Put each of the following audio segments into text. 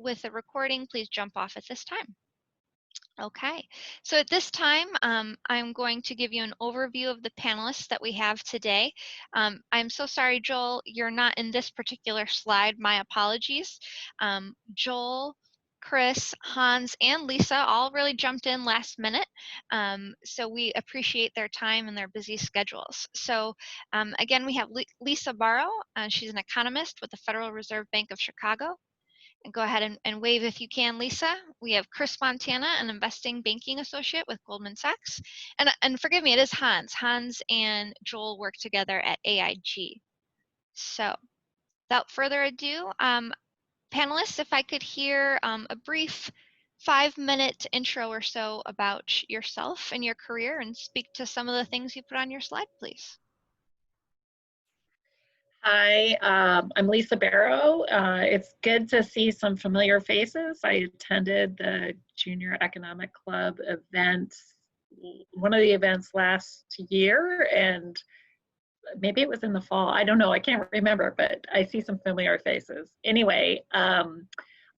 with a recording, please jump off at this time. Okay, so at this time, I'm going to give you an overview of the panelists that we have today. I'm so sorry, Joel, you're not in this particular slide. My apologies. Joel, Chris, Hans, and Lisa all really jumped in last minute. So we appreciate their time and their busy schedules. So again, we have Lisa Barrow. She's an economist with the Federal Reserve Bank of Chicago. And go ahead and wave if you can, Lisa. We have Chris Fontana, an investing banking associate with Goldman Sachs. And forgive me, it is Hans. Hans and Joel work together at AIG. So without further ado, panelists, if I could hear a brief 5-minute intro or so about yourself and your career and speak to some of the things you put on your slide, please. Hi, I'm Lisa Barrow. It's good to see some familiar faces. I attended the Junior Economic Club event, one of the events last year, and maybe it was in the fall. I don't know, I can't remember, but I see some familiar faces. Anyway, I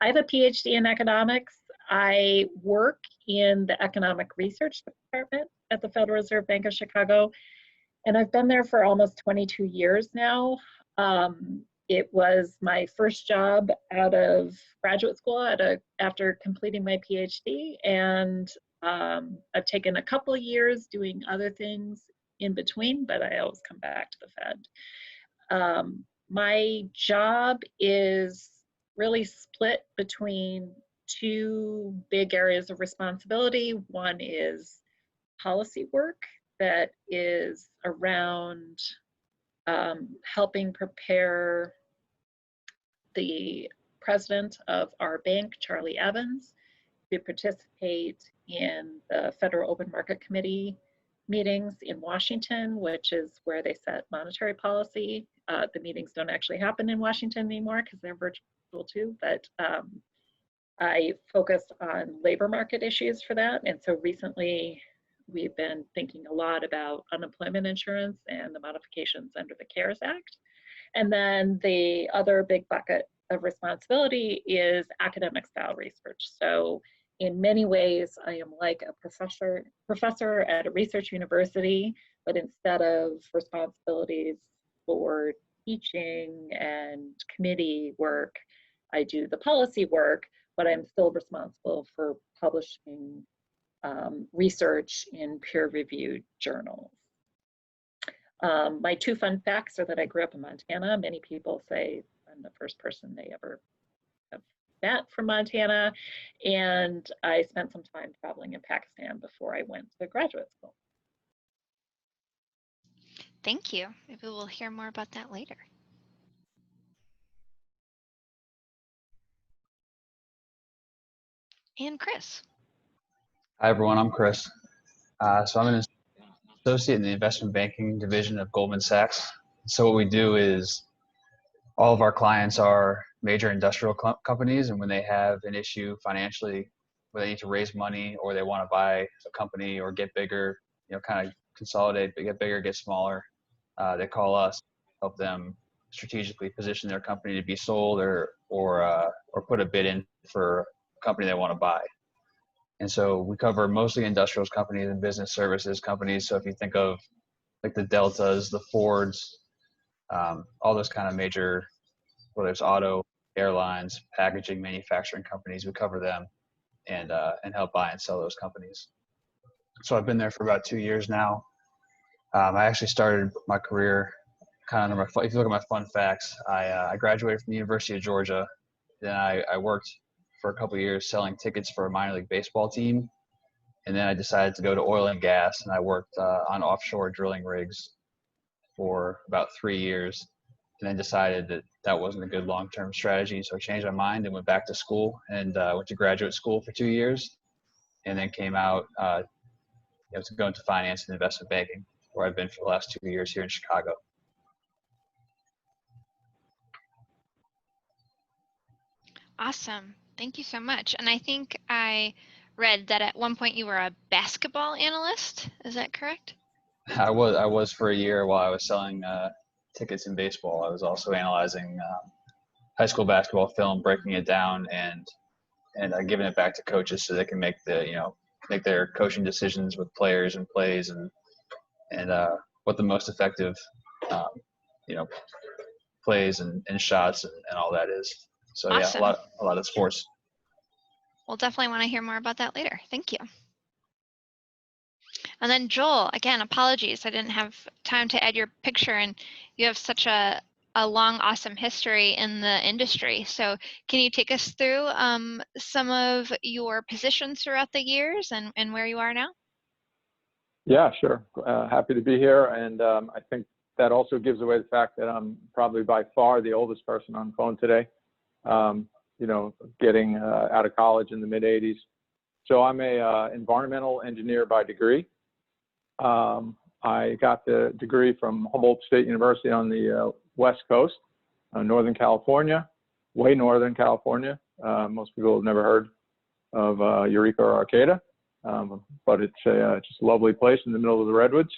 have a PhD in economics. I work in the economic research department at the Federal Reserve Bank of Chicago. And I've been there for almost 22 years now. It was my first job out of graduate school after completing my PhD. And I've taken a couple of years doing other things in between, but I always come back to the Fed. My job is really split between two big areas of responsibility. One is policy work that is around helping prepare the president of our bank, Charlie Evans, to participate in the Federal Open Market Committee meetings in Washington, which is where they set monetary policy. The meetings don't actually happen in Washington anymore because they're virtual too, but I focused on labor market issues for that. And so recently, we've been thinking a lot about unemployment insurance and the modifications under the CARES Act. And then the other big bucket of responsibility is academic style research. So in many ways, I am like a professor at a research university, but instead of responsibilities for teaching and committee work, I do the policy work, but I'm still responsible for publishing research in peer-reviewed journals. My two fun facts are that I grew up in Montana. Many people say I'm the first person they ever have met from Montana. And I spent some time traveling in Pakistan before I went to graduate school. Thank you. Maybe we'll hear more about that later. And Chris. Hi, everyone. I'm Chris. So I'm an associate in the investment banking division of Goldman Sachs. So what we do is all of our clients are major industrial companies, and when they have an issue financially where they need to raise money or they want to buy a company or get bigger, kind of consolidate, but get bigger, get smaller, they call us, help them strategically position their company to be sold or put a bid in for a company they want to buy. And so we cover mostly industrials companies and business services companies. So if you think of like the Deltas, the Fords, all those kind of major, whether it's auto, airlines, packaging, manufacturing companies, we cover them and help buy and sell those companies. So I've been there for about 2 years now. I actually started my career kind of, if you look at my fun facts, I graduated from the University of Georgia. Then I worked for a couple of years selling tickets for a minor league baseball team. And then I decided to go to oil and gas, and I worked on offshore drilling rigs for about 3 years, and then decided that that wasn't a good long-term strategy. So I changed my mind and went back to school and went to graduate school for 2 years, and then came out to go into finance and investment banking, where I've been for the last 2 years here in Chicago. Awesome. Thank you so much. And I think I read that at one point you were a basketball analyst. Is that correct? I was for a year while I was selling tickets in baseball. I was also analyzing high school basketball film, breaking it down and giving it back to coaches so they can make make their coaching decisions with players and plays and what the most effective plays and shots and all that is. So Awesome. yeah, a lot of sports. We'll definitely want to hear more about that later. Thank you. And then Joel, again, apologies, I didn't have time to add your picture, and you have such a long, awesome history in the industry. So can you take us through some of your positions throughout the years and where you are now? Yeah, sure. Happy to be here. And I think that also gives away the fact that I'm probably by far the oldest person on the phone today, getting out of college in the mid 80s. So I'm a environmental engineer by degree. I got the degree from Humboldt State University on the West Coast, Northern California, way Northern California. Most people have never heard of Eureka or Arcata, but it's just a lovely place in the middle of the redwoods.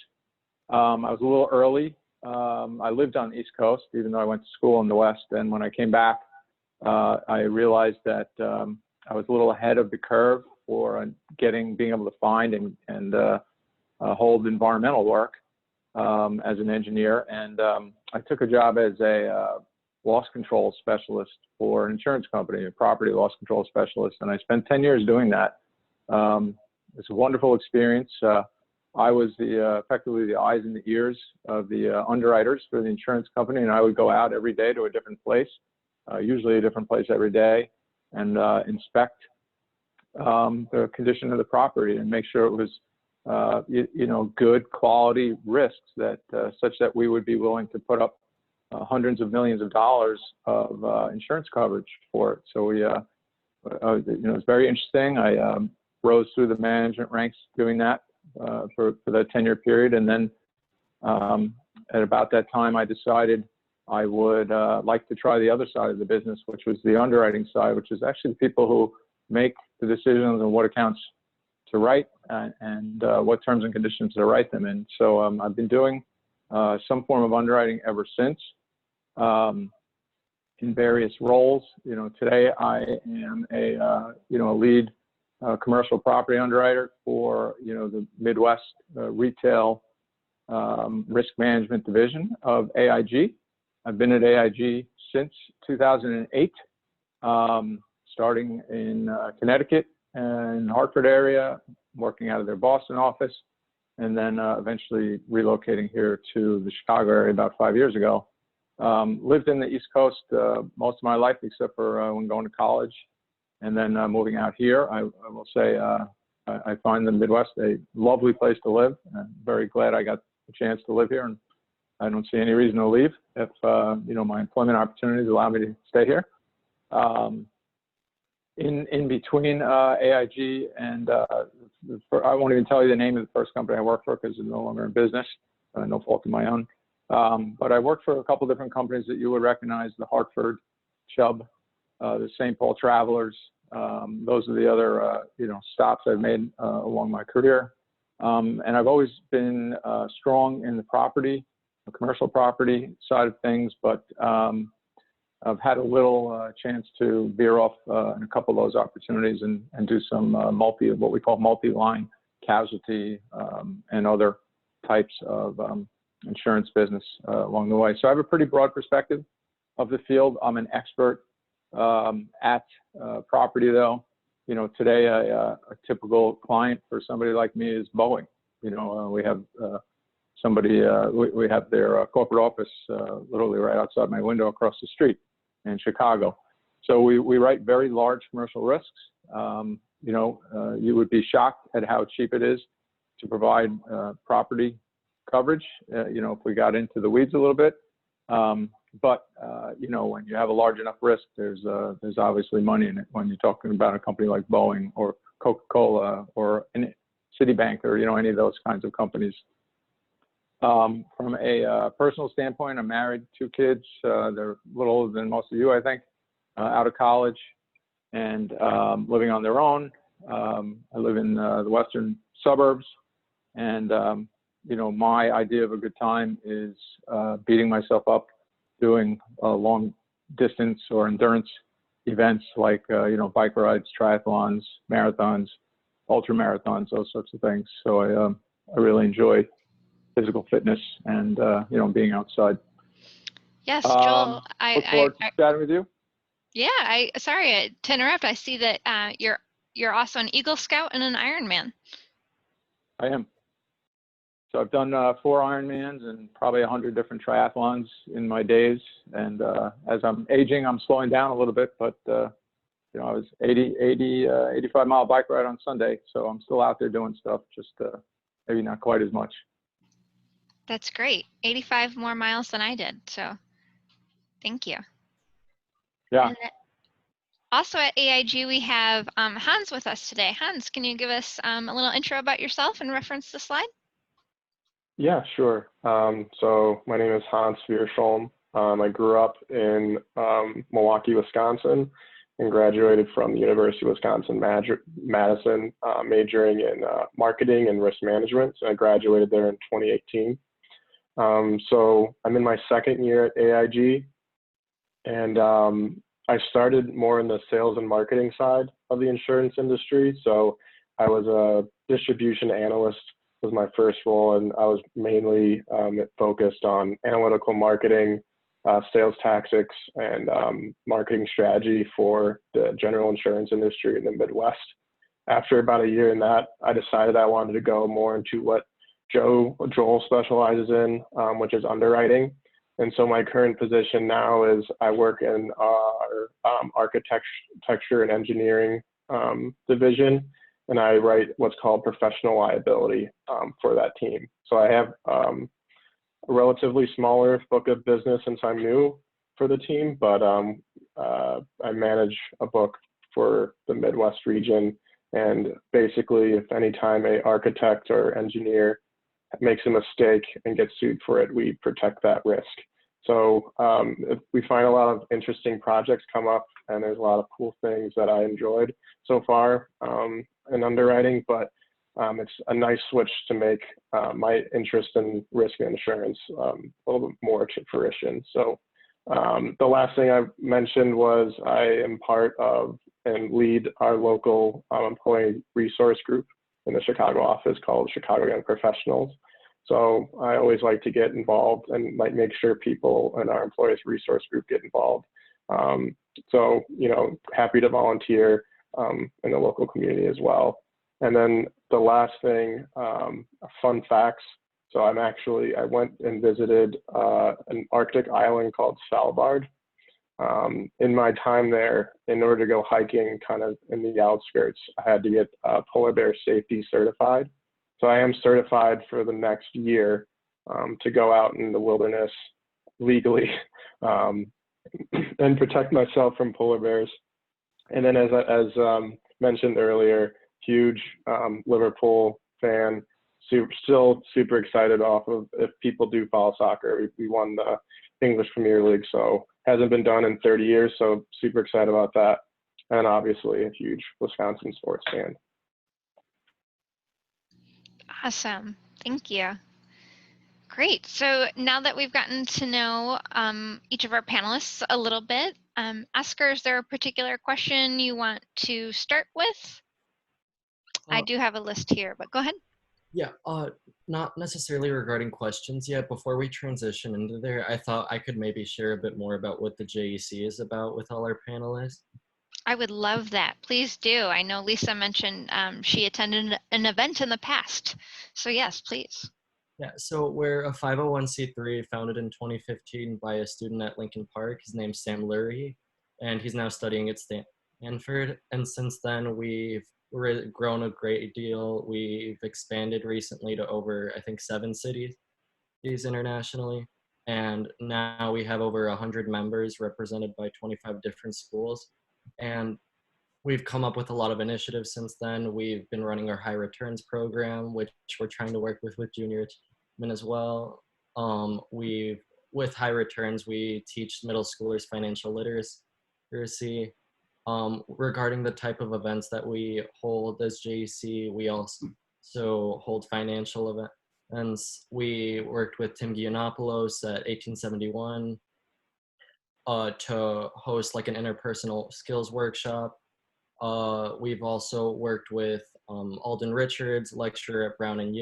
I was a little early. I lived on the East Coast, even though I went to school in the West. And when I came back, I realized that I was a little ahead of the curve for being able to find and hold environmental work as an engineer. And I took a job as a loss control specialist for an insurance company, a property loss control specialist. And I spent 10 years doing that. It's a wonderful experience. I was effectively the eyes and the ears of the underwriters for the insurance company, and I would go out every day to a different place, usually a different place every day, and inspect the condition of the property and make sure it was good quality risks that such that we would be willing to put up hundreds of millions of dollars of insurance coverage for it. So we, it was very interesting. I rose through the management ranks doing that for that 10-year period, and then at about that time, I decided I would like to try the other side of the business, which was the underwriting side, which is actually the people who make the decisions on what accounts to write and what terms and conditions to write them in. So I've been doing some form of underwriting ever since in various roles. Today I am a lead commercial property underwriter for the Midwest retail risk management division of AIG. I've been at AIG since 2008, starting in Connecticut and Hartford area, working out of their Boston office, and then eventually relocating here to the Chicago area about 5 years ago. Lived in the East Coast most of my life, except for when going to college, and then moving out here. I will say I find the Midwest a lovely place to live. I'm very glad I got the chance to live here, and I don't see any reason to leave if my employment opportunities allow me to stay here. In between AIG and I won't even tell you the name of the first company I worked for because it's no longer in business, no fault of my own. But I worked for a couple different companies that you would recognize: the Hartford, Chubb, the St. Paul Travelers. Those are the other stops I've made along my career. And I've always been strong in the commercial property side of things, but I've had a little chance to veer off in a couple of those opportunities and do some what we call multi-line casualty and other types of insurance business along the way. So I have a pretty broad perspective of the field. I'm an expert at property, though. Today a typical client for somebody like me is Boeing. We have we have their corporate office literally right outside my window across the street in Chicago. So we write very large commercial risks. You would be shocked at how cheap it is to provide property coverage, if we got into the weeds a little bit. But when you have a large enough risk, there's obviously money in it when you're talking about a company like Boeing or Coca-Cola or Citibank or, any of those kinds of companies. From a personal standpoint, I'm married, 2 kids. They're a little older than most of you, I think, out of college and living on their own. I live in the western suburbs, and my idea of a good time is beating myself up doing long distance or endurance events like, bike rides, triathlons, marathons, ultra marathons, those sorts of things. So I really enjoy physical fitness and, being outside. Yes, Joel, Look forward to chatting with you. Yeah, sorry to interrupt. I see that you're also an Eagle Scout and an Ironman. I am. So I've done 4 Ironmans and probably 100 different triathlons in my days. And as I'm aging, I'm slowing down a little bit, but I was 85 mile bike ride on Sunday. So I'm still out there doing stuff, just maybe not quite as much. That's great. 85 more miles than I did. So thank you. Yeah. And also at AIG, we have Hans with us today. Hans, can you give us a little intro about yourself and reference the slide? Yeah, sure. So my name is Hans Wiersholm. I grew up in Milwaukee, Wisconsin, and graduated from the University of Wisconsin-Madison, majoring in marketing and risk management. So I graduated there in 2018. So I'm in my second year at AIG, and I started more in the sales and marketing side of the insurance industry. So I was a distribution analyst was my first role, and I was mainly focused on analytical marketing, sales tactics, and marketing strategy for the general insurance industry in the Midwest. After about a year in that, I decided I wanted to go more into what Joel specializes in, which is underwriting. And so my current position now is I work in our architecture and engineering division, and I write what's called professional liability for that team. So I have a relatively smaller book of business since I'm new for the team, but I manage a book for the Midwest region. And basically, if any time an architect or engineer makes a mistake and gets sued for it, we protect that risk. So we find a lot of interesting projects come up, and there's a lot of cool things that I enjoyed so far in underwriting, but it's a nice switch to make my interest in risk and insurance a little bit more to fruition. So the last thing I mentioned was I am part of and lead our local employee resource group in the Chicago office called Chicago Young Professionals. So I always like to get involved and like make sure people in our employees resource group get involved. So, happy to volunteer in the local community as well. And then the last thing, fun facts. So I went and visited an Arctic island called Svalbard. In my time there, in order to go hiking kind of in the outskirts, I had to get polar bear safety certified. So I am certified for the next year to go out in the wilderness legally and protect myself from polar bears. And then as mentioned earlier, huge Liverpool fan, still super excited off of, if people do follow soccer, we won the English Premier League, so hasn't been done in 30 years, so super excited about that. And obviously a huge Wisconsin sports fan. Awesome. Thank you. Great. So now that we've gotten to know each of our panelists a little bit, Oscar, is there a particular question you want to start with? I do have a list here, but go ahead. Yeah, not necessarily regarding questions yet. Before we transition into there, I thought I could maybe share a bit more about what the JEC is about with all our panelists. I would love that. Please do. I know Lisa mentioned she attended an event in the past. So yes, please. Yeah, so we're a 501c3 founded in 2015 by a student at Lincoln Park. His name's Sam Lurie, and he's now studying at Stanford. And since then, we've grown a great deal. We've expanded recently to over, I think, 7 cities internationally. And now we have over 100 members represented by 25 different schools. And we've come up with a lot of initiatives since then. We've been running our high returns program, which we're trying to work with junior achievement as well. With high returns, we teach middle schoolers financial literacy. Regarding the type of events that we hold as JEC, we also hold financial events. We worked with Tim Giannopoulos at 1871 to host like an interpersonal skills workshop. We've also worked with Alden Richards, lecturer at Brown and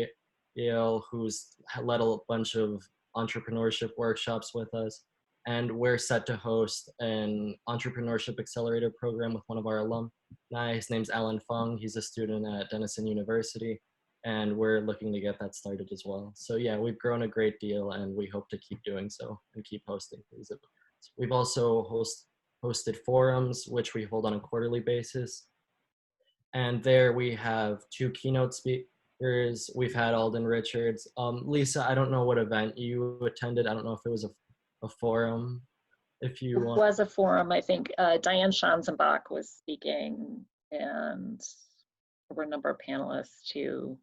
Yale, who's led a bunch of entrepreneurship workshops with us. And we're set to host an entrepreneurship accelerator program with one of our alumni. His name's Alan Fung. He's a student at Denison University, and we're looking to get that started as well. So yeah, we've grown a great deal, and we hope to keep doing so and keep hosting these events. We've also hosted forums, which we hold on a quarterly basis. And there we have 2 keynote speakers. We've had Alden Richards. Lisa, I don't know what event you attended. I don't know if it was a forum. If you want. It was a forum. I think Diane Schanzenbach was speaking, and there were a number of panelists too.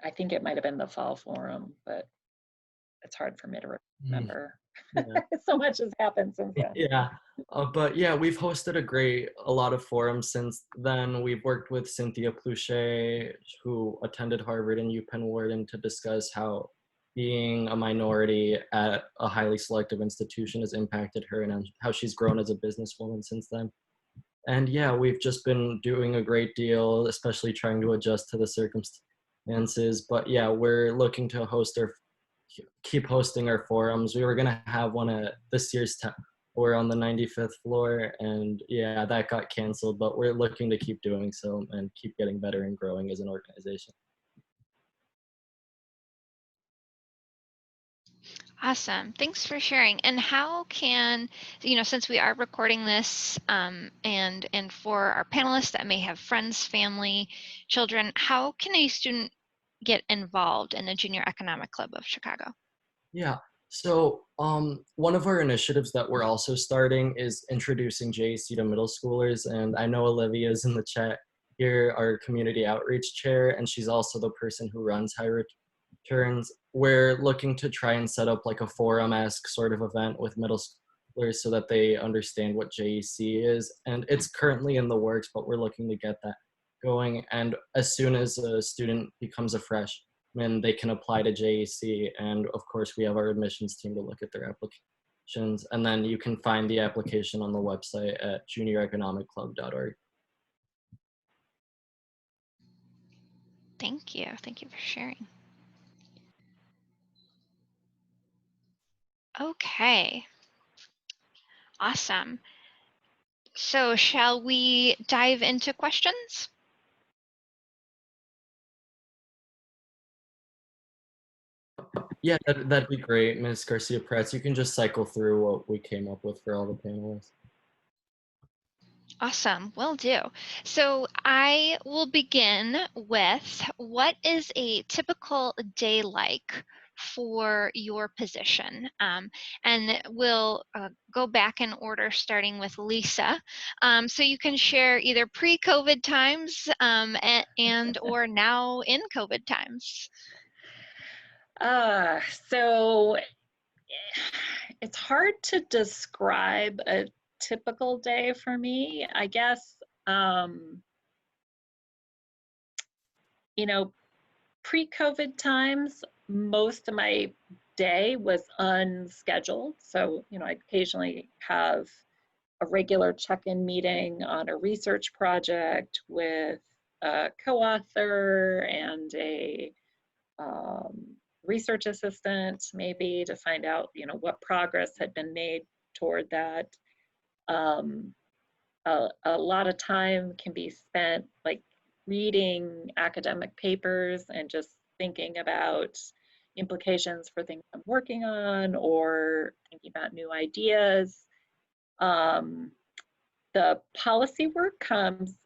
I think it might have been the fall forum, but it's hard for me to remember. Yeah. So much has happened since then. Yeah, but yeah, we've hosted a lot of forums since then. We've worked with Cynthia Pluchet, who attended Harvard and UPenn Wharton, to discuss how being a minority at a highly selective institution has impacted her and how she's grown as a businesswoman since then. And yeah, we've just been doing a great deal, especially trying to adjust to the circumstances. But yeah, we're looking to keep hosting our forums. We were gonna have one at this year's we're on the 95th floor, and yeah, that got canceled, but we're looking to keep doing so and keep getting better and growing as an organization. Awesome. Thanks for sharing. And how can, since we are recording this and for our panelists that may have friends, family, children, how can a student get involved in the Junior Economic Club of Chicago? Yeah. So one of our initiatives that we're also starting is introducing JEC to middle schoolers. And I know Olivia's in the chat here, our community outreach chair, and she's also the person who runs High Returns. We're looking to try and set up like a forum-esque sort of event with middle schoolers so that they understand what JEC is. And it's currently in the works, but we're looking to get that going. And as soon as a student becomes a freshman, they can apply to JEC. And of course, we have our admissions team to look at their applications. And then you can find the application on the website at junioreconomicclub.org. Thank you. Thank you for sharing. Okay. Awesome. So shall we dive into questions? Yeah, that'd be great, Ms. Garcia-Pratz. You can just cycle through what we came up with for all the panelists. Awesome, will do. So I will begin with, what is a typical day like for your position? And we'll go back in order, starting with Lisa. So you can share either pre-COVID times and or now in COVID times. So it's hard to describe a typical day for me. I guess, pre-COVID times, most of my day was unscheduled. So, I occasionally have a regular check-in meeting on a research project with a co-author and a research assistant, maybe, to find out, what progress had been made toward that. A lot of time can be spent like reading academic papers and just thinking about implications for things I'm working on or thinking about new ideas. The policy work comes,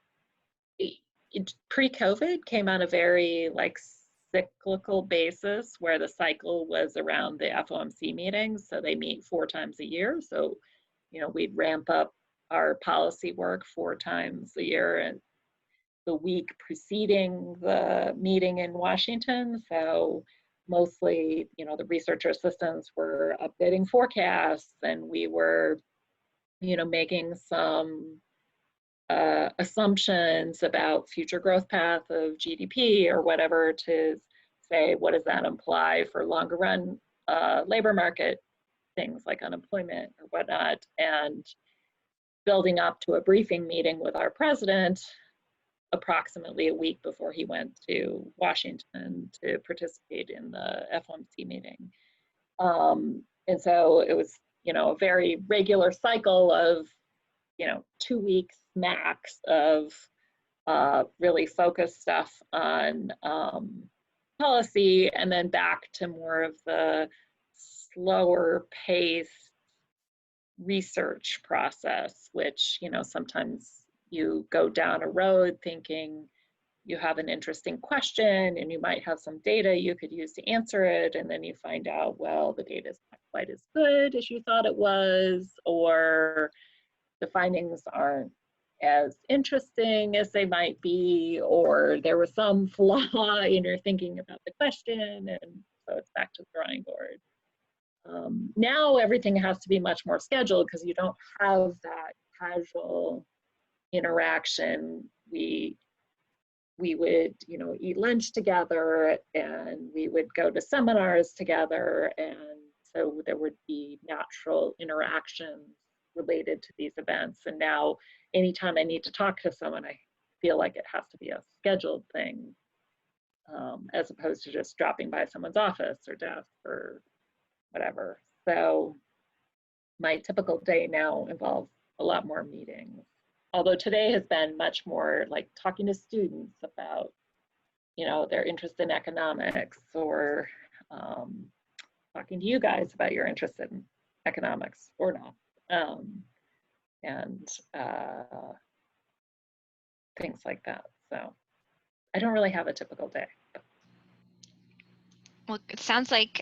pre-COVID came on a very cyclical basis where the cycle was around the FOMC meetings. So they meet 4 times a year. So, we'd ramp up our policy work 4 times a year and the week preceding the meeting in Washington. So mostly, the researcher assistants were updating forecasts, and we were, making some assumptions about future growth path of GDP or whatever, to say, what does that imply for longer run labor market things like unemployment or whatnot, and building up to a briefing meeting with our president approximately a week before he went to Washington to participate in the FOMC meeting. And so it was, a very regular cycle of, 2 weeks max of really focused stuff on policy, and then back to more of the slower paced research process, which, sometimes you go down a road thinking you have an interesting question and you might have some data you could use to answer it, and then you find out, well, the data is not quite as good as you thought it was, or the findings aren't as interesting as they might be, or there was some flaw in your thinking about the question, and so it's back to the drawing board. Now everything has to be much more scheduled because you don't have that casual interaction. We would, eat lunch together, and we would go to seminars together, and so there would be natural interactions related to these events. And now anytime I need to talk to someone, I feel like it has to be a scheduled thing, as opposed to just dropping by someone's office or desk or whatever. So my typical day now involves a lot more meetings. Although today has been much more like talking to students about, their interest in economics, or talking to you guys about your interest in economics or not, and things like that. So I don't really have a typical day. Well, it sounds like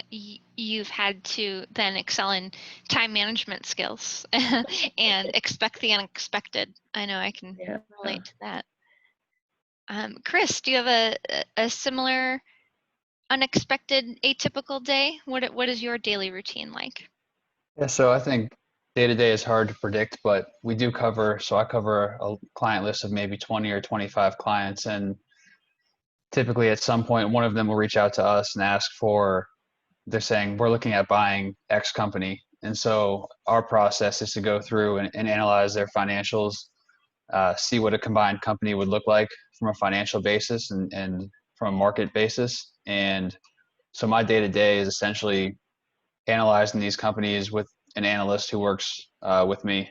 you've had to then excel in time management skills and expect the unexpected. I know I can relate to that. Chris, do you have a similar unexpected, atypical day? What is your daily routine like? Yeah, so I think day to day is hard to predict, but we do cover, so I cover a client list of maybe 20 or 25 clients, and typically at some point one of them will reach out to us and ask for, they're saying, we're looking at buying X company. And so our process is to go through and analyze their financials, see what a combined company would look like from a financial basis and from a market basis. And so my day to day is essentially analyzing these companies with an analyst who works with me,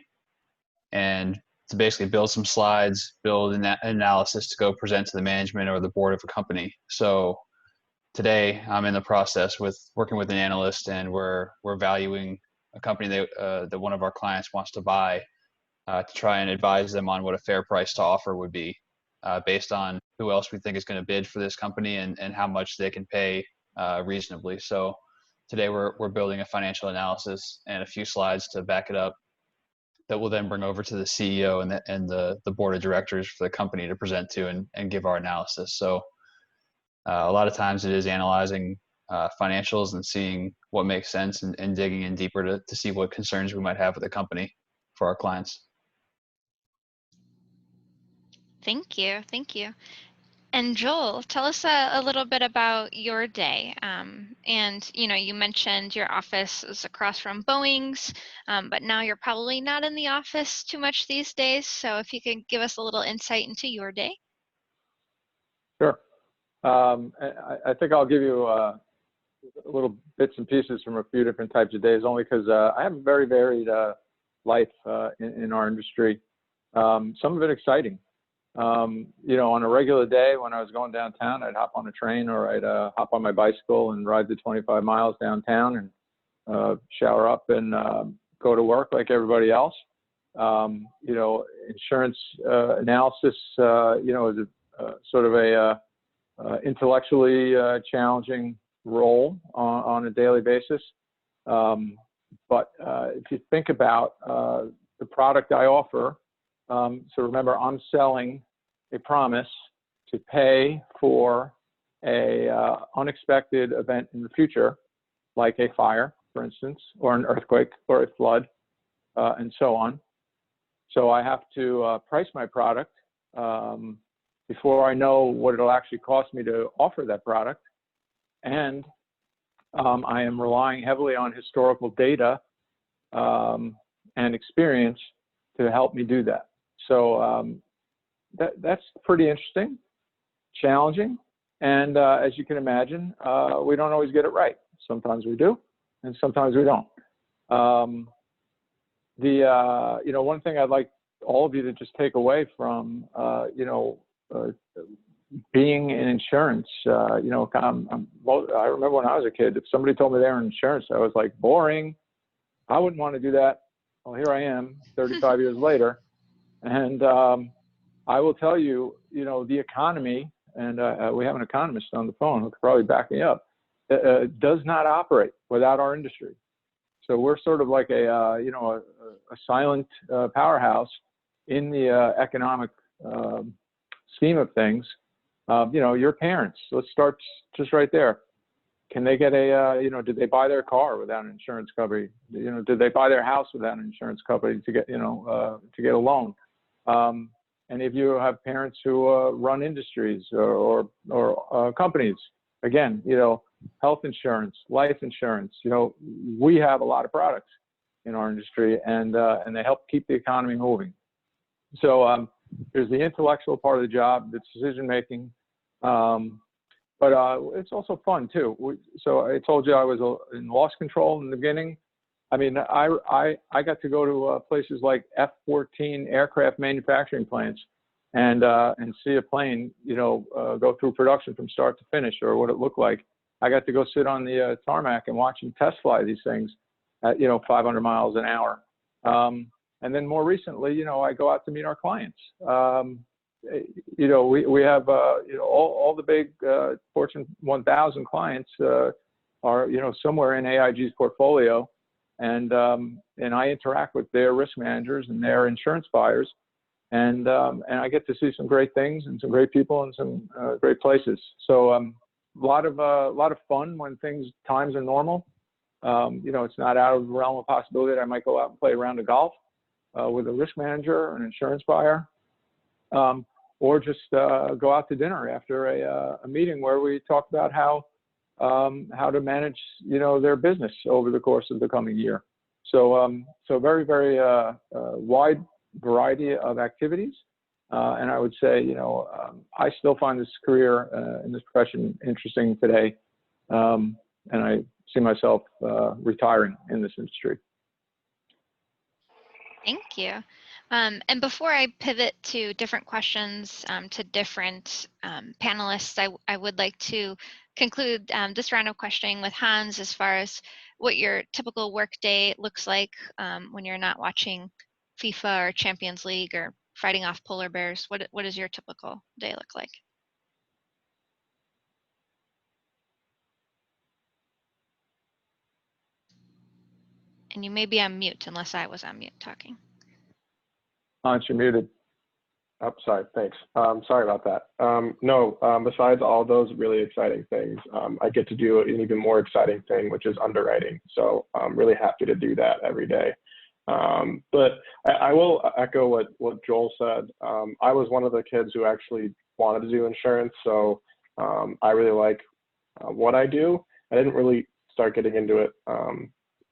and to basically build some slides, build an analysis to go present to the management or the board of a company. So today I'm in the process with working with an analyst, and we're valuing a company that one of our clients wants to buy, to try and advise them on what a fair price to offer would be, based on who else we think is going to bid for this company and how much they can pay reasonably. So today we're building a financial analysis and a few slides to back it up that we'll then bring over to the CEO and the board of directors for the company to present to and give our analysis. So a lot of times it is analyzing financials and seeing what makes sense, and digging in deeper to see what concerns we might have with the company for our clients. Thank you. Thank you. And Joel, tell us a little bit about your day. And, you mentioned your office is across from Boeing's, but now you're probably not in the office too much these days. So if you could give us a little insight into your day. Sure. I think I'll give you little bits and pieces from a few different types of days, only because I have a very varied life in our industry. Some of it exciting. On a regular day when I was going downtown, I'd hop on a train, or I'd hop on my bicycle and ride the 25 miles downtown and shower up and go to work like everybody else. Insurance analysis, is a sort of a intellectually challenging role on a daily basis. But if you think about the product I offer, so remember, I'm selling a promise to pay for a unexpected event in the future, like a fire, for instance, or an earthquake, or a flood, and so on. So I have to price my product before I know what it'll actually cost me to offer that product. And I am relying heavily on historical data and experience to help me do that. So that's pretty interesting, challenging, and as you can imagine, we don't always get it right. Sometimes we do, and sometimes we don't. One thing I'd like all of you to just take away from, being in insurance, I remember when I was a kid, if somebody told me they were in insurance, I was like, boring. I wouldn't want to do that. Well, here I am 35 years later. And I will tell you, the economy, and we have an economist on the phone who could probably back me up, does not operate without our industry. So we're sort of like a silent powerhouse in the economic scheme of things. Your parents, let's start just right there. Can they get did they buy their car without an insurance coverage? Did they buy their house without an insurance coverage to get a loan? And if you have parents who run industries or companies, again, health insurance, life insurance, we have a lot of products in our industry, and they help keep the economy moving. So there's the intellectual part of the job, the decision making, but it's also fun too. So I told you I was in loss control in the beginning. I mean, I got to go to places like F-14 aircraft manufacturing plants and see a plane, go through production from start to finish, or what it looked like. I got to go sit on the tarmac and watch them test fly these things at 500 miles an hour. And then more recently, I go out to meet our clients. We have all the big Fortune 1000 clients are somewhere in AIG's portfolio, and I interact with their risk managers and their insurance buyers, and I get to see some great things and some great people and some great places. So a lot of fun when times are normal. It's not out of the realm of possibility that I might go out and play a round of golf with a risk manager or an insurance buyer, or just go out to dinner after a meeting where we talk about how to manage their business over the course of the coming year. So very, very wide variety of activities, and I would say I still find this career in this profession interesting today, and I see myself retiring in this industry. Thank you. And before I pivot to different questions to different panelists, I would like to conclude this round of questioning with Hans as far as what your typical work day looks like when you're not watching FIFA or Champions League or fighting off polar bears. What does your typical day look like? And you may be on mute unless I was on mute talking. Hans, you're muted. Oh, sorry, thanks. Sorry about that. Besides all those really exciting things, I get to do an even more exciting thing, which is underwriting. So I'm really happy to do that every day. But I will echo what Joel said. I was one of the kids who actually wanted to do insurance. So I really like what I do. I didn't really start getting into it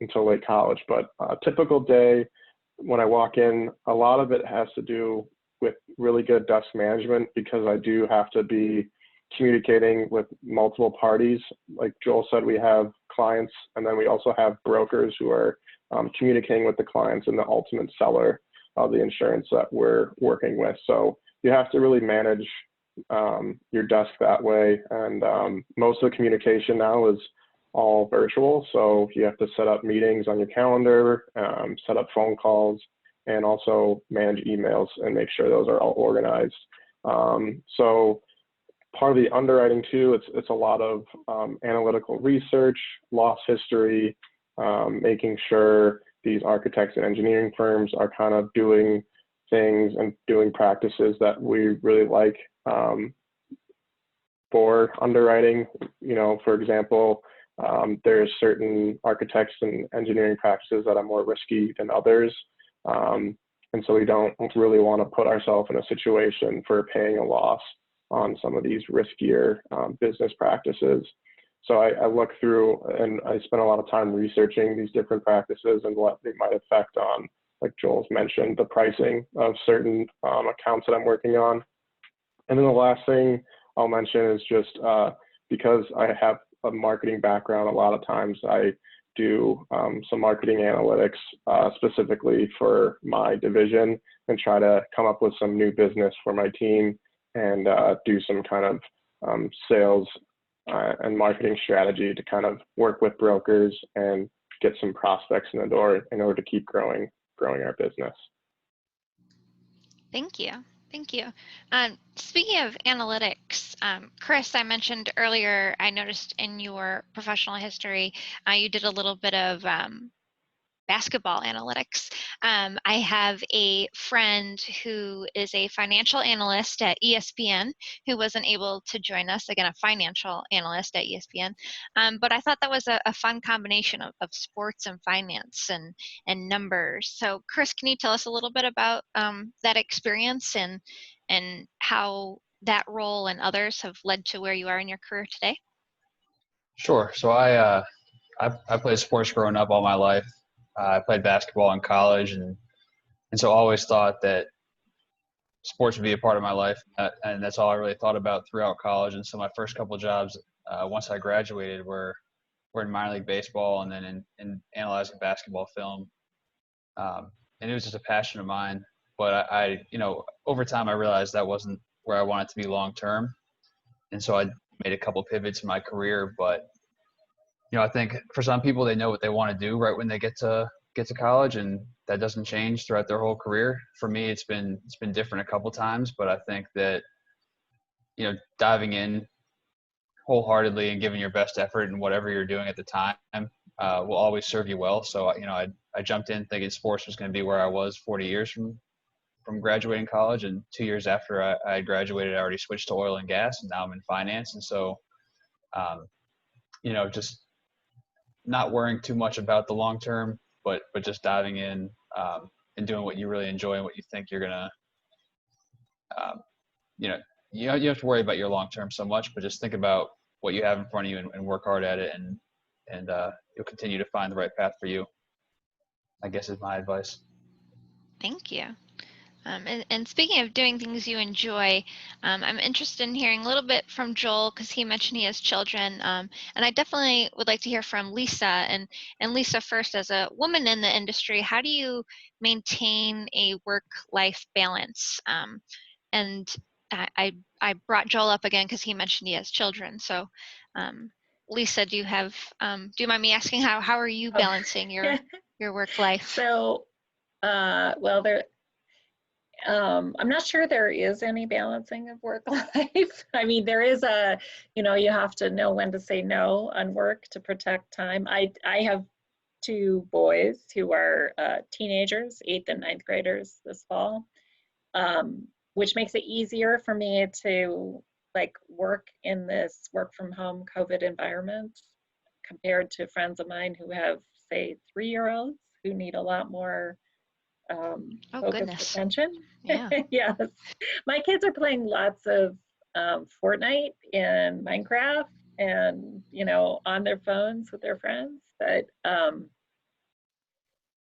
until late college, but a typical day when I walk in, a lot of it has to do with really good desk management, because I do have to be communicating with multiple parties. Like Joel said, we have clients, and then we also have brokers who are communicating with the clients and the ultimate seller of the insurance that we're working with. So you have to really manage your desk that way. And most of the communication now is all virtual. So you have to set up meetings on your calendar, set up phone calls, and also manage emails and make sure those are all organized. So part of the underwriting too, it's a lot of analytical research, loss history, making sure these architects and engineering firms are kind of doing things and doing practices that we really like for underwriting. For example, there's certain architects and engineering practices that are more risky than others. And so we don't really want to put ourselves in a situation for paying a loss on some of these riskier business practices. So I look through and I spend a lot of time researching these different practices and what they might affect on, like Joel's mentioned, the pricing of certain accounts that I'm working on. And then the last thing I'll mention is just because I have a marketing background, a lot of times I do some marketing analytics specifically for my division and try to come up with some new business for my team and do some kind of sales and marketing strategy to kind of work with brokers and get some prospects in the door in order to keep growing our business. Thank you. Thank you. Speaking of analytics, Chris, I mentioned earlier, I noticed in your professional history, you did a little bit of basketball analytics. I have a friend who is a financial analyst at ESPN who wasn't able to join us, again, a financial analyst at ESPN. But I thought that was a fun combination of sports and finance and numbers. So Chris, can you tell us a little bit about that experience and how that role and others have led to where you are in your career today? Sure. So I played sports growing up all my life. I played basketball in college, and so I always thought that sports would be a part of my life, and that's all I really thought about throughout college. And so my first couple of jobs, once I graduated, were in minor league baseball and then in analyzing basketball film. And it was just a passion of mine. But I over time I realized that wasn't where I wanted to be long term, and so I made a couple pivots in my career. But I think for some people, they know what they want to do right when they get to college, and that doesn't change throughout their whole career. For me, it's been different a couple times, but I think that diving in wholeheartedly and giving your best effort in whatever you're doing at the time will always serve you well. So I jumped in thinking sports was going to be where I was 40 years from graduating college, and 2 years after I graduated, I already switched to oil and gas, and now I'm in finance. And so just not worrying too much about the long term, but just diving in and doing what you really enjoy and what you think you're gonna, you don't have to worry about your long term so much, but just think about what you have in front of you and work hard at it, and you'll continue to find the right path for you, I guess, is my advice. Thank you. And speaking of doing things you enjoy, I'm interested in hearing a little bit from Joel because he mentioned he has children, and I definitely would like to hear from Lisa. And Lisa, first, as a woman in the industry, how do you maintain a work-life balance? And I brought Joel up again because he mentioned he has children. So, Lisa, do you mind me asking how are you balancing your work life? So, well, I'm not sure there is any balancing of work life. I mean, there is you have to know when to say no on work to protect time. I have 2 boys who are teenagers, 8th and 9th graders this fall, which makes it easier for me to work in this work from home COVID environment compared to friends of mine who have, say, 3-year-olds who need a lot more focused attention. Yeah. Yes. My kids are playing lots of Fortnite and Minecraft and, on their phones with their friends. But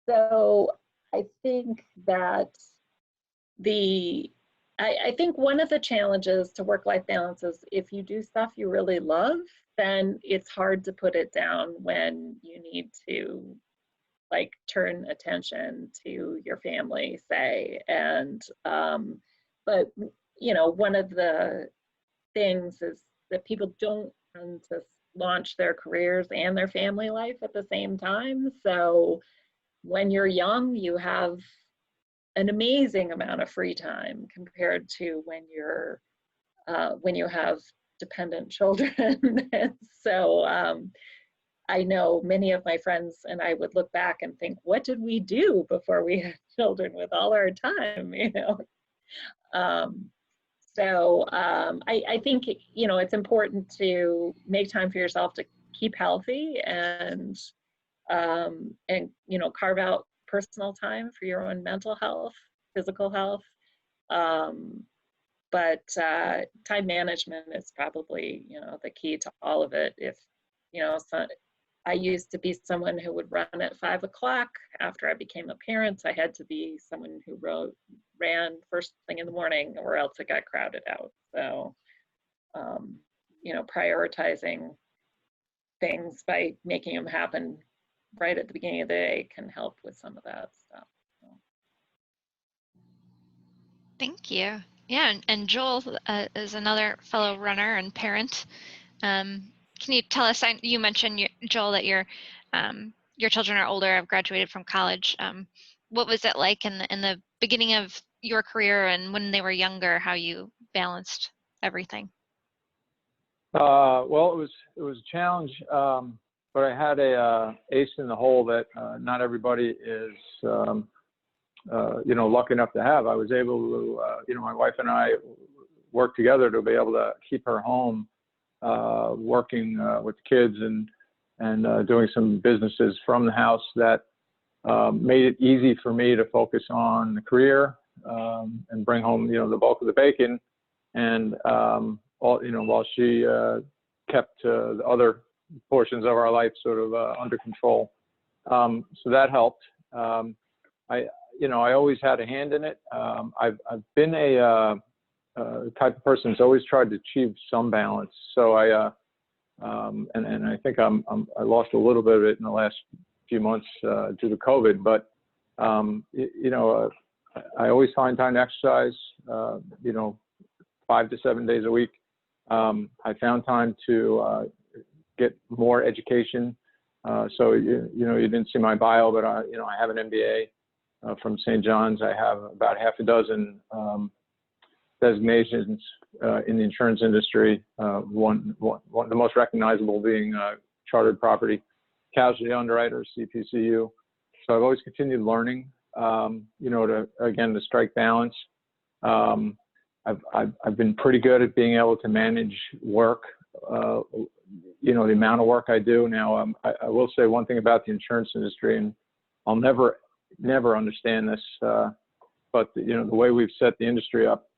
so I think that I think one of the challenges to work-life balance is if you do stuff you really love, then it's hard to put it down when you need to turn attention to your family, say. And but one of the things is that people don't want to launch their careers and their family life at the same time. So when you're young, you have an amazing amount of free time compared to when you have dependent children. So I know many of my friends and I would look back and think, what did we do before we had children with all our time, So I think, it's important to make time for yourself to keep healthy and carve out personal time for your own mental health, physical health. But time management is probably, the key to all of it. you know, so I used to be someone who would run at 5 o'clock. After I became a parent, I had to be someone who ran first thing in the morning, or else it got crowded out. So, you know, prioritizing things by making them happen right at the beginning of the day can help with some of that stuff. So. Thank you. Yeah, and Joel is another fellow runner and parent. Can you tell us? You mentioned, Joel, that your children are older, have graduated from college. What was it like in the beginning of your career and when they were younger? How you balanced everything? Well, it was a challenge, but I had a ace in the hole that not everybody is, you know, lucky enough to have. I was able to, you know, my wife and I worked together to be able to keep her home, working with the kids and doing some businesses from the house that made it easy for me to focus on the career and bring home, you know, the bulk of the bacon, and all, you know, while she kept the other portions of our life sort of under control. So that helped. You know, I always had a hand in it. I've been a type of person who's always tried to achieve some balance. So and I think I lost a little bit of it in the last few months due to COVID. But you know, I always find time to exercise. You know, 5 to 7 days a week. I found time to get more education. So you know, you didn't see my bio, but you know, I have an MBA from St. John's. I have about half a dozen designations in the insurance industry. One the most recognizable being Chartered Property Casualty Underwriter, CPCU. So I've always continued learning. You know, to strike balance. I've been pretty good at being able to manage work. You know, the amount of work I do now. I will say one thing about the insurance industry, and I'll never understand this, but you know, the way we've set the industry up,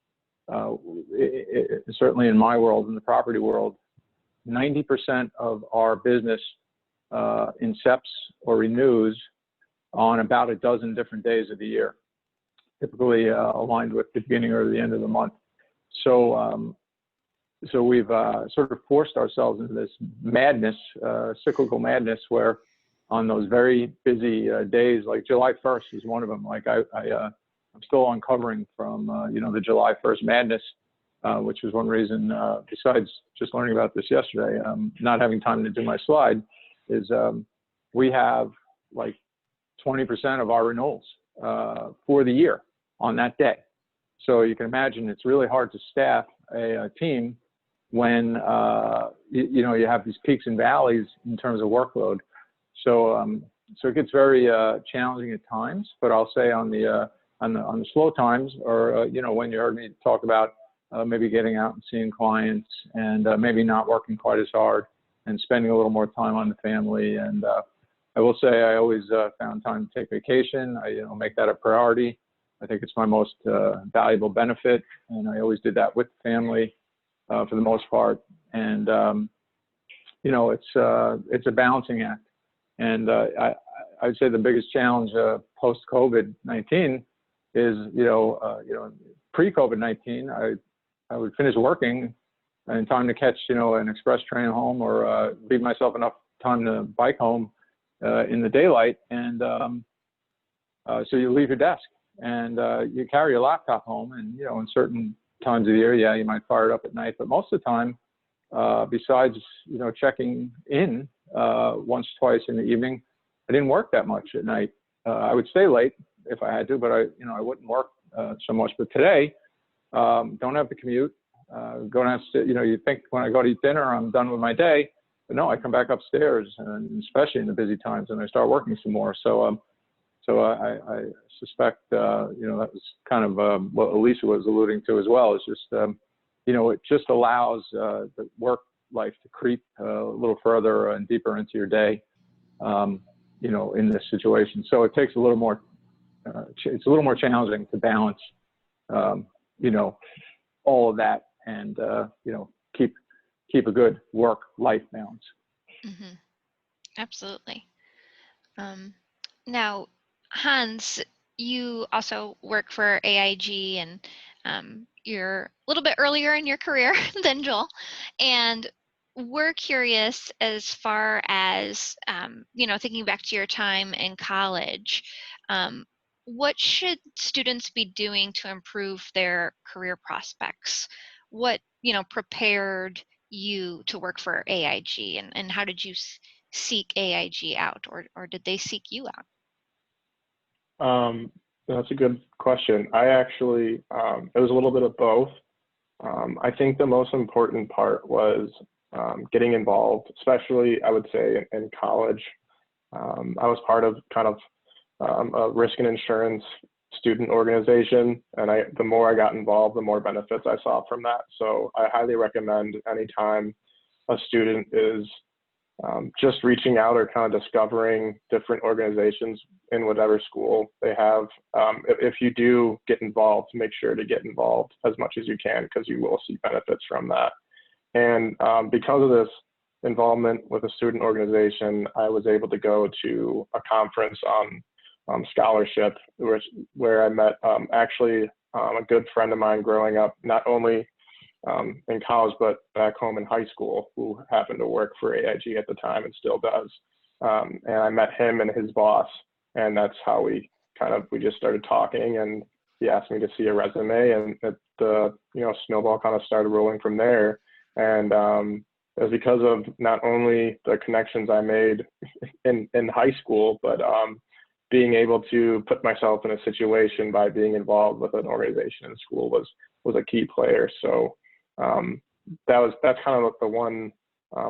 certainly in my world, in the property world, 90% of our business incepts or renews on about a dozen different days of the year, typically aligned with the beginning or the end of the month. So, so we've sort of forced ourselves into this madness, cyclical madness, where on those very busy days, like July 1st is one of them. Like I'm still uncovering from you know, the July 1st madness, which was one reason, besides just learning about this yesterday, not having time to do my slide, is we have like 20% of our renewals for the year on that day. So you can imagine it's really hard to staff a team when you know, you have these peaks and valleys in terms of workload. So so it gets very challenging at times. But I'll say on the slow times, or you know, when you heard me talk about maybe getting out and seeing clients, and maybe not working quite as hard, and spending a little more time on the family. And I will say I always found time to take vacation. I, you know, make that a priority. I think it's my most valuable benefit, and I always did that with the family for the most part. And you know, it's a balancing act. And I would say the biggest challenge post COVID-19 is, you know, pre-COVID-19, I would finish working in time to catch, you know, an express train home, or leave myself enough time to bike home in the daylight. And so you leave your desk and you carry your laptop home, and, you know, in certain times of the year, yeah, you might fire it up at night, but most of the time, besides, you know, checking in once, twice in the evening, I didn't work that much at night. I would stay late if I had to, but I wouldn't work so much. But today, don't have the commute, go downstairs. You know, you think when I go to eat dinner, I'm done with my day, but no, I come back upstairs, and especially in the busy times, and I start working some more. So, I suspect, you know, that was kind of what Lisa was alluding to as well. Is just, you know, it just allows the work life to creep a little further and deeper into your day, you know, in this situation. So it takes a little more, it's a little more challenging to balance, you know, all of that, and, you know, keep a good work-life balance. Mm-hmm. Absolutely. Now, Hans, you also work for AIG, and you're a little bit earlier in your career than Joel. And we're curious as far as, thinking back to your time in college, what should students be doing to improve their career prospects? What, prepared you to work for AIG, and how did you seek AIG out, or did they seek you out? That's a good question. I actually, it was a little bit of both. I think the most important part was getting involved, especially I would say in college. I was part of kind of a risk and insurance student organization, and the more I got involved, the more benefits I saw from that. So I highly recommend anytime a student is just reaching out or kind of discovering different organizations in whatever school they have. If you do get involved, make sure to get involved as much as you can, because you will see benefits from that. And because of this involvement with a student organization, I was able to go to a conference on scholarship, where I met actually a good friend of mine growing up, not only in college, but back home in high school, who happened to work for AIG at the time and still does. And I met him and his boss, and that's how we just started talking, and he asked me to see a resume, and the snowball kind of started rolling from there. And it was because of not only the connections I made in high school, but being able to put myself in a situation by being involved with an organization in school was a key player. So that's kind of the one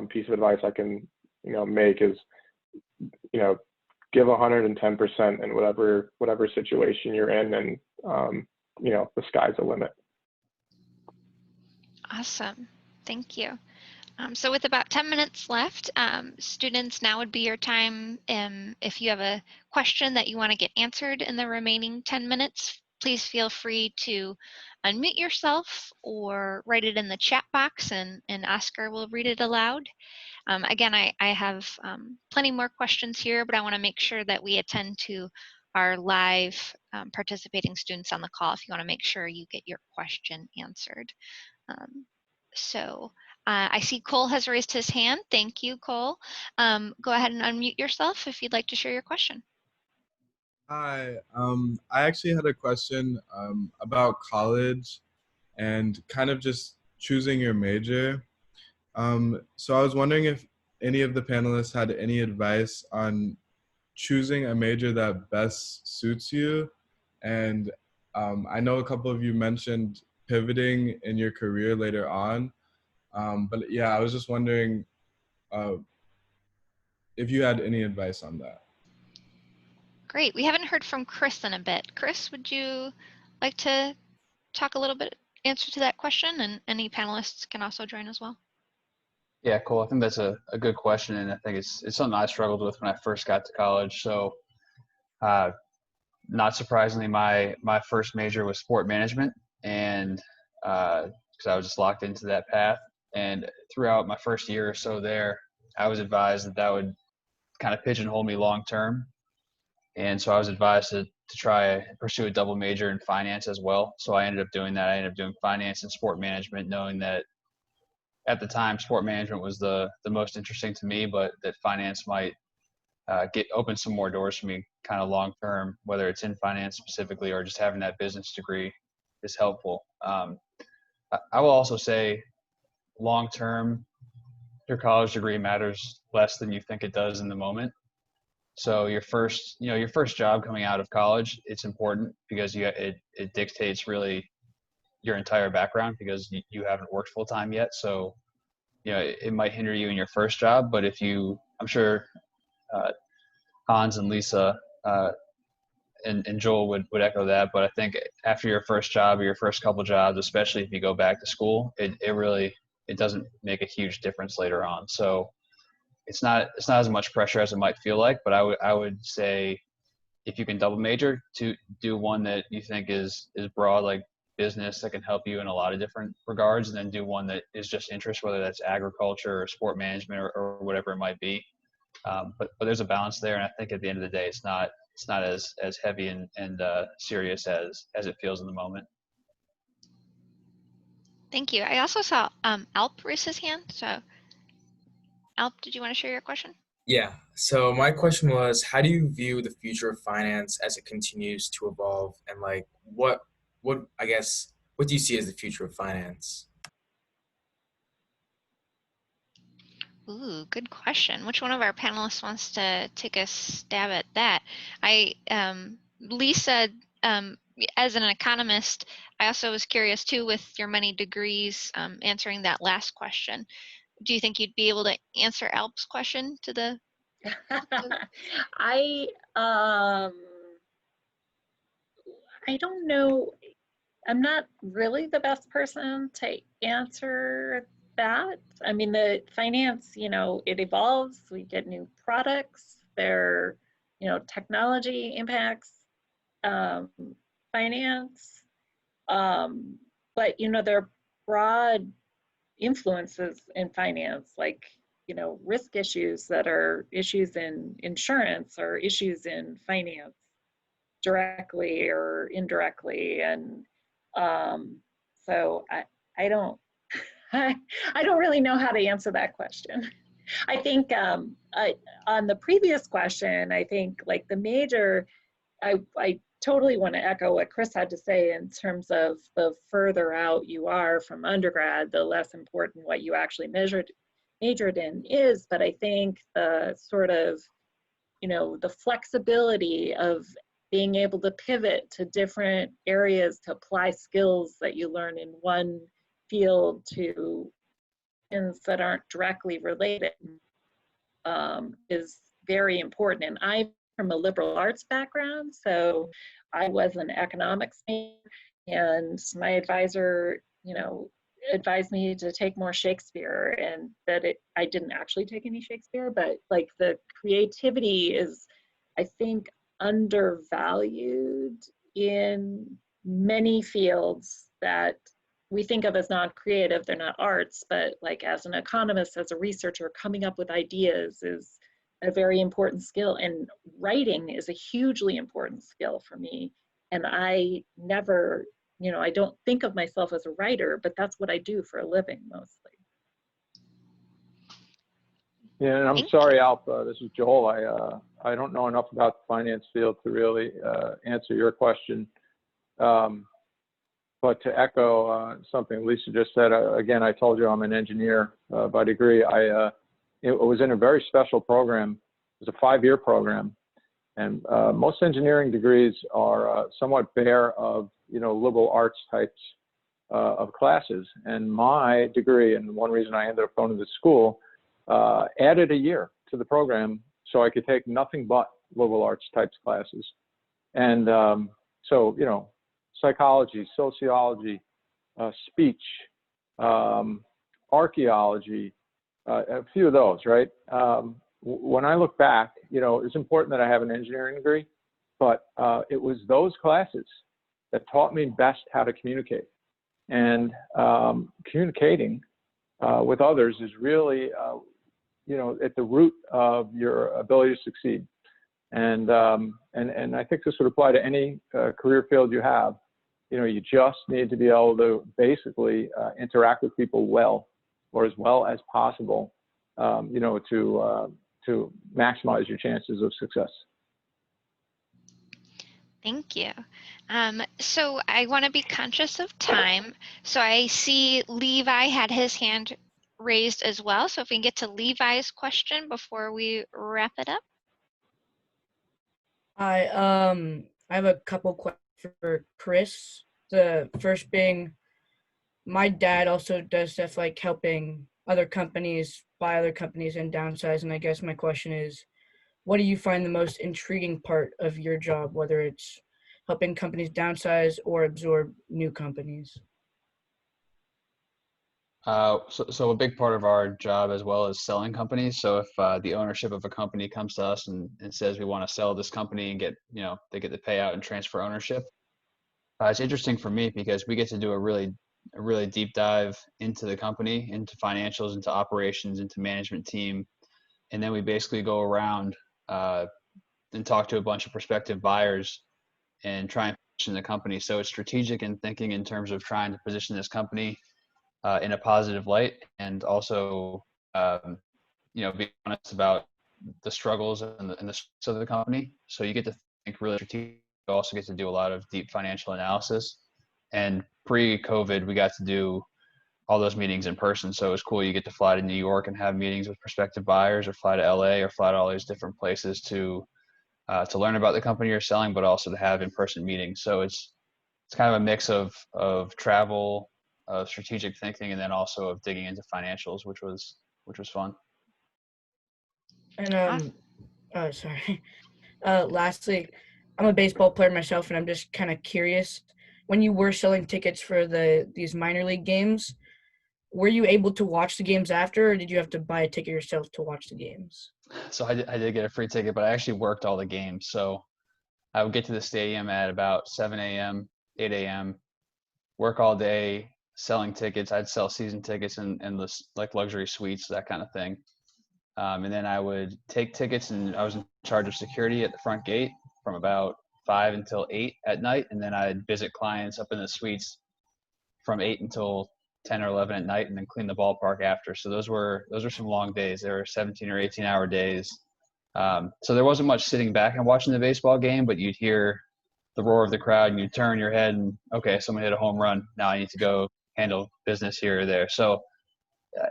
piece of advice I can make is give 110% in whatever situation you're in, and the sky's the limit. Awesome, thank you. So with about 10 minutes left, students, now would be your time. If you have a question that you want to get answered in the remaining 10 minutes, please feel free to unmute yourself or write it in the chat box, and Oscar will read it aloud. Again, I have plenty more questions here, but I want to make sure that we attend to our live participating students on the call if you want to make sure you get your question answered. I see Cole has raised his hand. Thank you, Cole. Go ahead and unmute yourself if you'd like to share your question. Hi, I actually had a question about college and kind of just choosing your major. So I was wondering if any of the panelists had any advice on choosing a major that best suits you. And I know a couple of you mentioned pivoting in your career later on. But yeah, I was just wondering if you had any advice on that. Great. We haven't heard from Chris in a bit. Chris, would you like to talk a little bit, answer to that question? And any panelists can also join as well. Yeah, cool. I think that's a good question, and I think it's something I struggled with when I first got to college. So, not surprisingly, my first major was sport management, and because I was just locked into that path. And throughout my first year or so there, I was advised that would kind of pigeonhole me long term, and so I was advised to try and pursue a double major in finance as well. So I ended up doing that. I ended up doing finance and sport management, knowing that at the time sport management was the most interesting to me, but that finance might open some more doors for me kind of long term, whether it's in finance specifically or just having that business degree is helpful. I will also say long term, your college degree matters less than you think it does in the moment. So your first job coming out of college, it's important because it dictates really your entire background, because you haven't worked full time yet. So, it might hinder you in your first job, but I'm sure Hans and Lisa and Joel would echo that. But I think after your first job or your first couple jobs, especially if you go back to school, it doesn't make a huge difference later on. So it's not as much pressure as it might feel like, but I would say if you can double major, to do one that you think is broad, like business that can help you in a lot of different regards, and then do one that is just interest, whether that's agriculture or sport management or whatever it might be. But there's a balance there, and I think at the end of the day, it's not as heavy and serious as it feels in the moment. Thank you. I also saw Alp raise his hand. So Alp, did you want to share your question? Yeah. So my question was, how do you view the future of finance as it continues to evolve, and like what I guess what do you see as the future of finance? Ooh, good question. Which one of our panelists wants to take a stab at that? Lisa, as an economist, I also was curious too, with your many degrees, answering that last question. Do you think you'd be able to answer Alp's question to the? I don't know. I'm not really the best person to answer that. I mean, the finance, it evolves. We get new products. There, technology impacts finance. But, there are broad influences in finance, like, risk issues that are issues in insurance or issues in finance directly or indirectly. And so I don't I don't really know how to answer that question. I think on the previous question, I think like the major, I totally want to echo what Chris had to say in terms of the further out you are from undergrad, the less important what you actually majored in is. But I think the sort of, the flexibility of being able to pivot to different areas to apply skills that you learn in one field to things that aren't directly related is very important. And I'm from a liberal arts background, so I was an economics major, and my advisor, advised me to take more Shakespeare, and that I didn't actually take any Shakespeare, but like the creativity is, I think, undervalued in many fields that we think of as non-creative. They're not arts, but like as an economist, as a researcher, coming up with ideas is a very important skill, and writing is a hugely important skill for me. And I never, I don't think of myself as a writer, but that's what I do for a living mostly. Yeah, and I'm sorry, Alp, this is Joel. I don't know enough about the finance field to really answer your question. But to echo something Lisa just said, again, I told you I'm an engineer by degree. It was in a very special program. It was a 5-year program. And most engineering degrees are somewhat bare of, liberal arts types of classes. And my degree, and one reason I ended up going to this school, added a year to the program so I could take nothing but liberal arts types classes. And so, psychology, sociology, speech, archaeology, a few of those, right? When I look back, it's important that I have an engineering degree, but it was those classes that taught me best how to communicate. And communicating with others is really, at the root of your ability to succeed. And I think this would apply to any career field you have. You just need to be able to basically interact with people well, or as well as possible, to maximize your chances of success. Thank you. So I want to be conscious of time. So I see Levi had his hand raised as well. So if we can get to Levi's question before we wrap it up. Hi, I have a couple questions for Chris. The first being, my dad also does stuff like helping other companies buy other companies and downsize. And I guess my question is, what do you find the most intriguing part of your job, whether it's helping companies downsize or absorb new companies? So a big part of our job as well is selling companies. So if the ownership of a company comes to us and says we want to sell this company and get, they get the payout and transfer ownership, It's interesting for me because we get to do a really deep dive into the company, into financials, into operations, into management team, and then we basically go around and talk to a bunch of prospective buyers and try and position the company. So it's strategic in thinking in terms of trying to position this company in a positive light, and also be honest about the struggles and the strengths of the company. So you get to think really strategic. You also get to do a lot of deep financial analysis. And pre-COVID, we got to do all those meetings in person. So it was cool. You get to fly to New York and have meetings with prospective buyers, or fly to LA, or fly to all these different places to learn about the company you're selling, but also to have in-person meetings. So it's kind of a mix of travel, strategic thinking, and then also of digging into financials, which was fun. And sorry. Lastly, I'm a baseball player myself, and I'm just kind of curious. When you were selling tickets for these minor league games, were you able to watch the games after, or did you have to buy a ticket yourself to watch the games? So I did get a free ticket, but I actually worked all the games. So I would get to the stadium at about 7 a.m., 8 a.m., work all day selling tickets. I'd sell season tickets and like luxury suites, that kind of thing. And then I would take tickets, and I was in charge of security at the front gate from about 5 until 8 at night. And then I'd visit clients up in the suites from 8 until 10 or 11 at night, and then clean the ballpark after. So those were some long days. They were 17 or 18-hour days. So there wasn't much sitting back and watching the baseball game, but you'd hear the roar of the crowd, and you'd turn your head and, okay, someone hit a home run. Now I need to go handle business here or there. So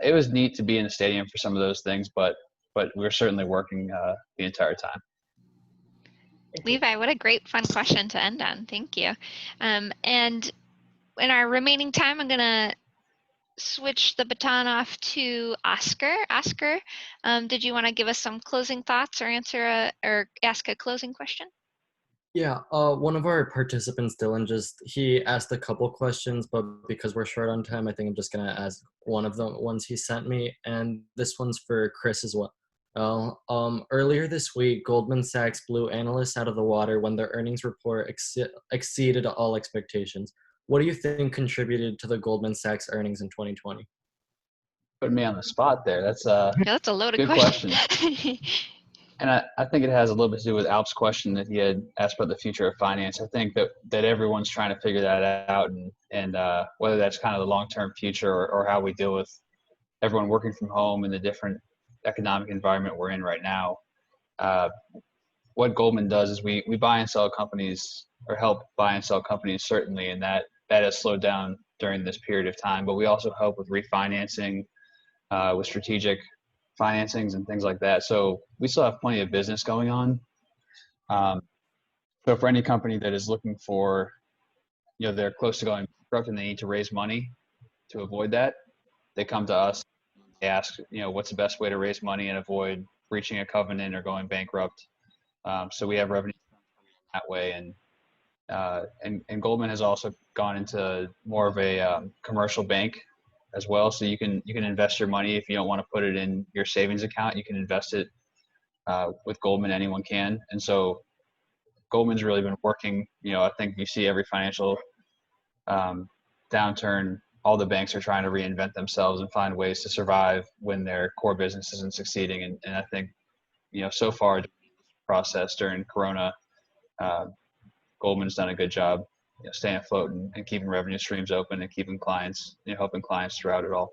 it was neat to be in the stadium for some of those things, but we were certainly working the entire time. Levi, what a great fun question to end on. Thank you. And in our remaining time, I'm going to switch the baton off to Oscar. Oscar, did you want to give us some closing thoughts or or ask a closing question? Yeah, one of our participants, Dylan, he asked a couple questions, but because we're short on time, I think I'm just gonna ask one of the ones he sent me, and this one's for Chris as well. Earlier this week, Goldman Sachs blew analysts out of the water when their earnings report exceeded all expectations. What do you think contributed to the Goldman Sachs earnings in 2020? Put me on the spot there. That's That's a loaded good question. And I think it has a little bit to do with Alp's question that he had asked about the future of finance. I think that everyone's trying to figure that out, and whether that's kind of the long-term future or how we deal with everyone working from home and the different economic environment we're in right now. What Goldman does is we buy and sell companies, or help buy and sell companies, certainly, and that has slowed down during this period of time. But we also help with refinancing, with strategic financings and things like that. So we still have plenty of business going on. So for any company that is looking for, they're close to going bankrupt and they need to raise money to avoid that, they come to us. They ask, what's the best way to raise money and avoid breaching a covenant or going bankrupt. So we have revenue that way, and Goldman has also gone into more of a commercial bank as well. So you can invest your money. If you don't want to put it in your savings account, you can invest it with Goldman. Anyone can. And so Goldman's really been working. I think you see every financial downturn, all the banks are trying to reinvent themselves and find ways to survive when their core business isn't succeeding. And I think, so far the process during Corona, Goldman's done a good job, staying afloat and keeping revenue streams open and keeping clients, helping clients throughout it all.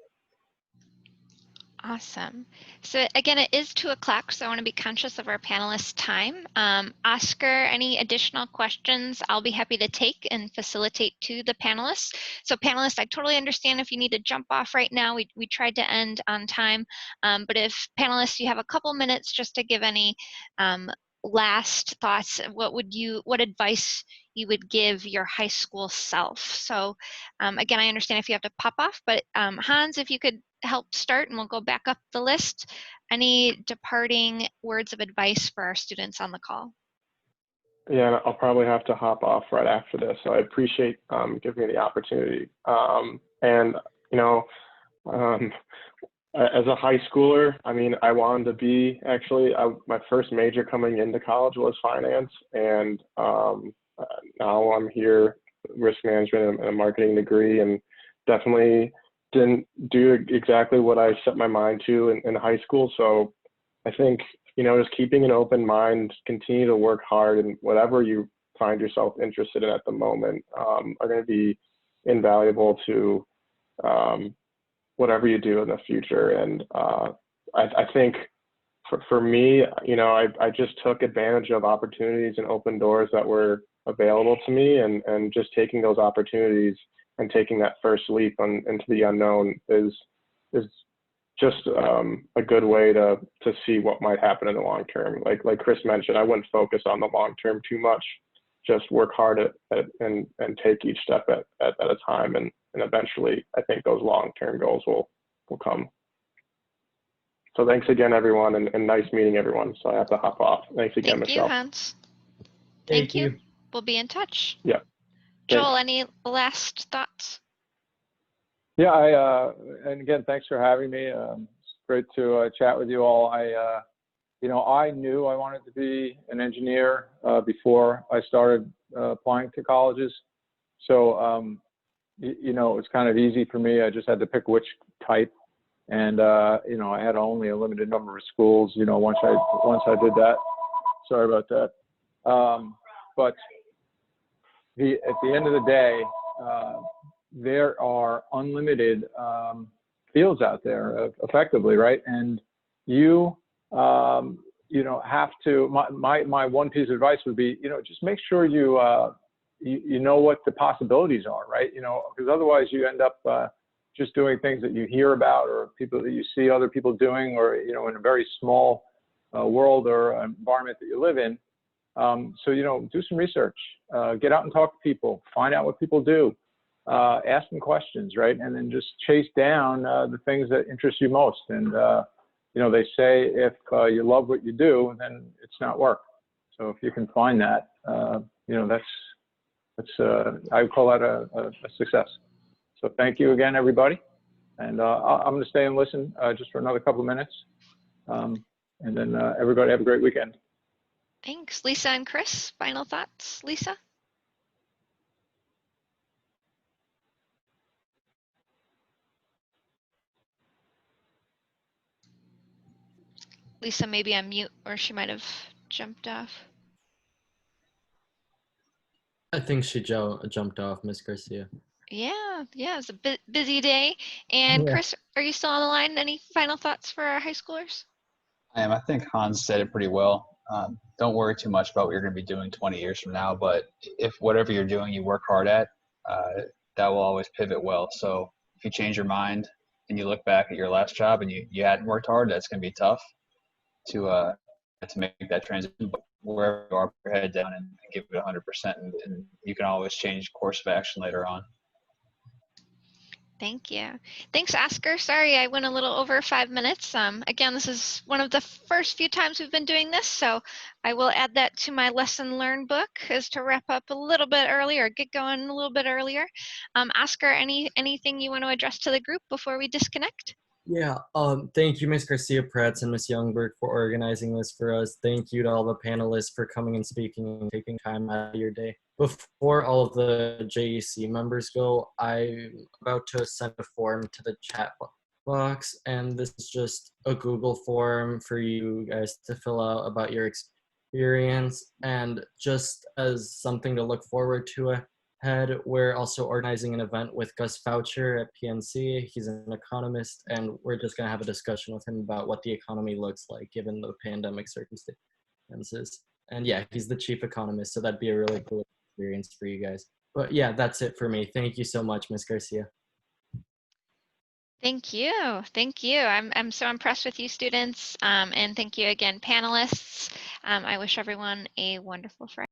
Awesome. So again, it is 2:00, so I want to be conscious of our panelists' time. Oscar, any additional questions I'll be happy to take and facilitate to the panelists. So panelists, I totally understand if you need to jump off right now. We tried to end on time, but if panelists, you have a couple minutes just to give any last thoughts, what advice you would give your high school self? So again, I understand if you have to pop off, but Hans, if you could help start and we'll go back up the list. Any departing words of advice for our students on the call? Yeah, I'll probably have to hop off right after this, so I appreciate giving me the opportunity. As a high schooler, I wanted to be, my first major coming into college was finance, and now I'm here risk management and a marketing degree, and definitely didn't do exactly what I set my mind to in high school. So I think, just keeping an open mind, continue to work hard, and whatever you find yourself interested in at the moment are going to be invaluable to whatever you do in the future. And I think for me, I just took advantage of opportunities and open doors that were available to me, and just taking those opportunities and taking that first leap into the unknown is just a good way to see what might happen in the long term. Like Chris mentioned, I wouldn't focus on the long term too much. Just work hard and take each step at a time, and eventually I think those long term goals will come. So thanks again, everyone, and nice meeting everyone. So I have to hop off. Thanks again, Thank Michelle. you, Hans. Thank you. We'll be in touch. Yeah. Joel, Thanks. any last thoughts? Yeah, and again, thanks for having me. It's great to chat with you all. I knew I wanted to be an engineer before I started applying to colleges. So, it was kind of easy for me. I just had to pick which type. And, I had only a limited number of schools, once I did that. Sorry about that. But at the end of the day, there are unlimited fields out there, effectively, right? And you have to. My one piece of advice would be, just make sure you know what the possibilities are, right? Because otherwise you end up just doing things that you hear about, or people that you see other people doing, or in a very small world or environment that you live in. So do some research, get out and talk to people, find out what people do. Ask them questions, right? And then just chase down the things that interest you most. And, they say if you love what you do, then it's not work. So if you can find that, that's I would call that a success. So thank you again, everybody. And I'm going to stay and listen just for another couple of minutes. And then everybody have a great weekend. Thanks. Lisa and Chris, final thoughts? Lisa? Lisa may be on mute, or she might have jumped off. I think she jumped off, Miss Garcia. Yeah, it's a busy day. And Yeah. Chris, are you still on the line? Any final thoughts for our high schoolers? I am. I think Hans said it pretty well. Don't worry too much about what you're going to be doing 20 years from now, but if whatever you're doing you work hard at, that will always pivot well. So if you change your mind and you look back at your last job and you hadn't worked hard, that's going to be tough to make that transition. But wherever you are, put your head down and give it 100%, and you can always change course of action later on. Thank you. Thanks, Oscar. Sorry, I went a little over 5 minutes. Again, this is one of the first few times we've been doing this, so I will add that to my lesson learned book, is to wrap up a little bit earlier, get going a little bit earlier. Oscar, anything you want to address to the group before we disconnect? Yeah, thank you, Ms. Garcia Pretz and Ms. Youngberg, for organizing this for us. Thank you to all the panelists for coming and speaking and taking time out of your day. Before all of the JEC members go, I'm about to send a form to the chat box, and this is just a Google form for you guys to fill out about your experience, and just as something to look forward to ahead, we're also organizing an event with Gus Foucher at PNC. He's an economist, and we're just going to have a discussion with him about what the economy looks like given the pandemic circumstances. And yeah, he's the chief economist, so that'd be a really cool experience for you guys. But yeah, that's it for me. Thank you so much, Ms. Garcia. Thank you. Thank you. I'm so impressed with you students. And thank you again, panelists. I wish everyone a wonderful Friday.